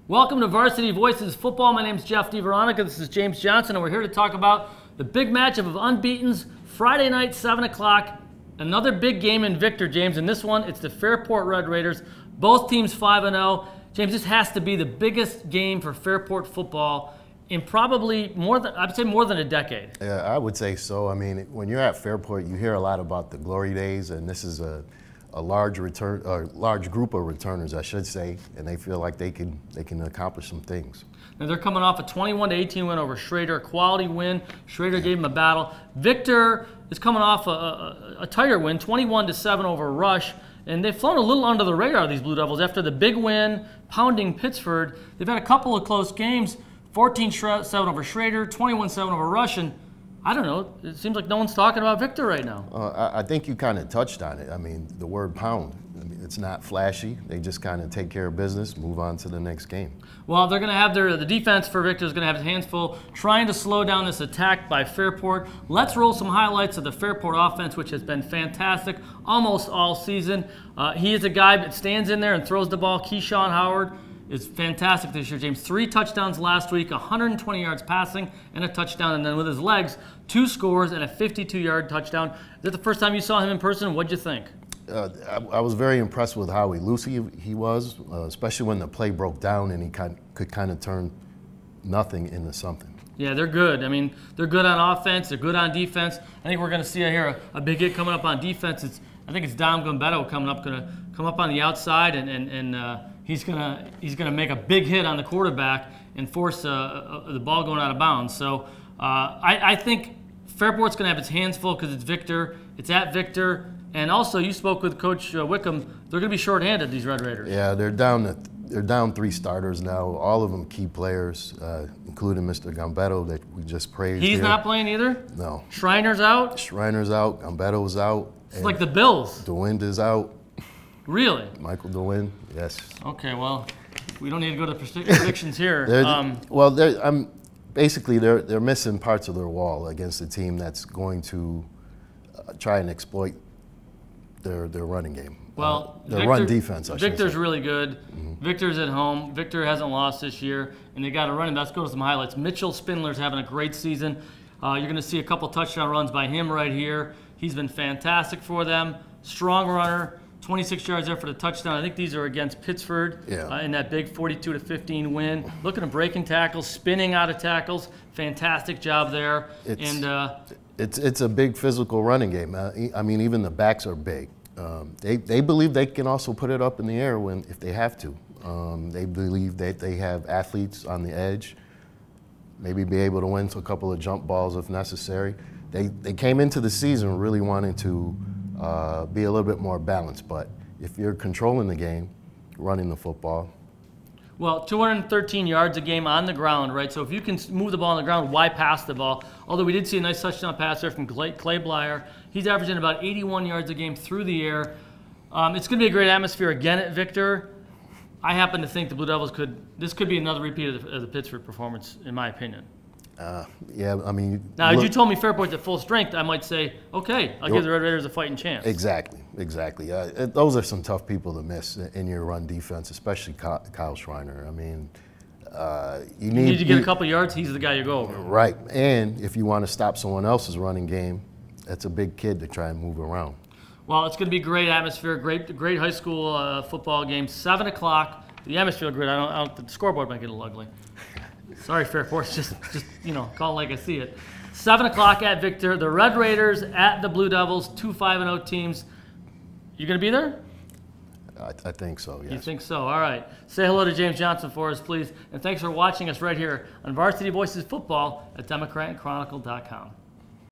Welcome to Varsity Voices Football. My name is Jeff DiVeronica. This is James Johnson, and we're here to talk about the big matchup of unbeatens Friday night, 7 o'clock. Another big game in Victor, James. In this one, it's the Fairport Red Raiders. Both teams 5-0. James, this has to be the biggest game for Fairport football in probably more than a decade. Yeah, I would say so. I mean, when you're at Fairport, you hear a lot about the glory days, and this is a large group of returners, I should say, and they feel like they can accomplish some things. Now they're coming off a 21-18 win over Schrader, a quality win. Schrader gave them a battle. Victor is coming off a tighter win, 21-7 over Rush, and they've flown a little under the radar, these Blue Devils, after the big win, pounding Pittsford. They've had a couple of close games, 14-7 over Schrader, 21-7 over Rush, and I don't know, it seems like no one's talking about Victor right now. I think you kind of touched on it. I mean, the word pound, it's not flashy. They just kind of take care of business, move on to the next game. Well, they're going to have the defense for Victor is going to have his hands full, trying to slow down this attack by Fairport. Let's roll some highlights of the Fairport offense, which has been fantastic almost all season. He is a guy that stands in there and throws the ball. Keyshawn Howard is fantastic this year, James. 3 touchdowns last week, 120 yards passing and a touchdown, and then with his legs, 2 scores and a 52-yard touchdown. Is that the first time you saw him in person? What'd you think? I was very impressed with how elusive he was, especially when the play broke down and he could kind of turn nothing into something. Yeah, they're good. I mean, they're good on offense. They're good on defense. I think we're going to see here a big hit coming up on defense. I think it's Dom Gambetto coming up, going to come up on the outside, and he's gonna make a big hit on the quarterback and force the ball going out of bounds. So I think Fairport's going to have its hands full because it's Victor. It's at Victor. And also, you spoke with Coach Wickham. They're going to be shorthanded, these Red Raiders. Yeah, they're down 3 starters now. All of them key players, including Mr. Gambetto that we just praised. He's not playing either? No. Schreiner's out? Schreiner's out. Gambetto's out. It's like the Bills. DeWind is out. Really? Michael DeWind, yes. Okay, well, we don't need to go to predictions here. Basically, they're missing parts of their wall against a team that's going to try and exploit their running game. Well, their run defense, I should say. Victor's really good. Victor's at home. Victor hasn't lost this year, and they got to run him. Let's go to some highlights. Mitchell Spindler's having a great season. You're going to see a couple touchdown runs by him right here. He's been fantastic for them. Strong runner. 26 yards there for the touchdown. I think these are against Pittsford in that big 42-15 win. Look at him breaking tackles, spinning out of tackles. Fantastic job there. It's a big physical running game. I mean, even the backs are big. They believe they can also put it up in the air if they have to. They believe that they have athletes on the edge, maybe be able to win to a couple of jump balls if necessary. They came into the season really wanting to be a little bit more balanced, but if you're controlling the game, running the football. Well, 213 yards a game on the ground, right? So if you can move the ball on the ground, why pass the ball? Although we did see a nice touchdown pass there from Clay Blyer. He's averaging about 81 yards a game through the air. It's going to be a great atmosphere again at Victor. I happen to think the Blue Devils this could be another repeat of the Pittsburgh performance, in my opinion. Yeah, I mean. Now, if you told me Fairport's at full strength, I might say, okay, I'll give the Red Raiders a fighting chance. Exactly. Those are some tough people to miss in your run defense, especially Kyle Schreiner. I mean, you need to get a couple yards, he's the guy you go over. Right, and if you want to stop someone else's running game, that's a big kid to try and move around. Well, it's going to be great atmosphere, great high school football game, 7 o'clock. The atmosphere great. The scoreboard might get a little ugly. Sorry, Fairport. Just call it like I see it. 7 o'clock at Victor. The Red Raiders at the Blue Devils. 2 5-0 teams. You gonna be there? I think so. Yes. You think so? All right. Say hello to James Johnson for us, please, and thanks for watching us right here on Varsity Voices Football at DemocratandChronicle.com.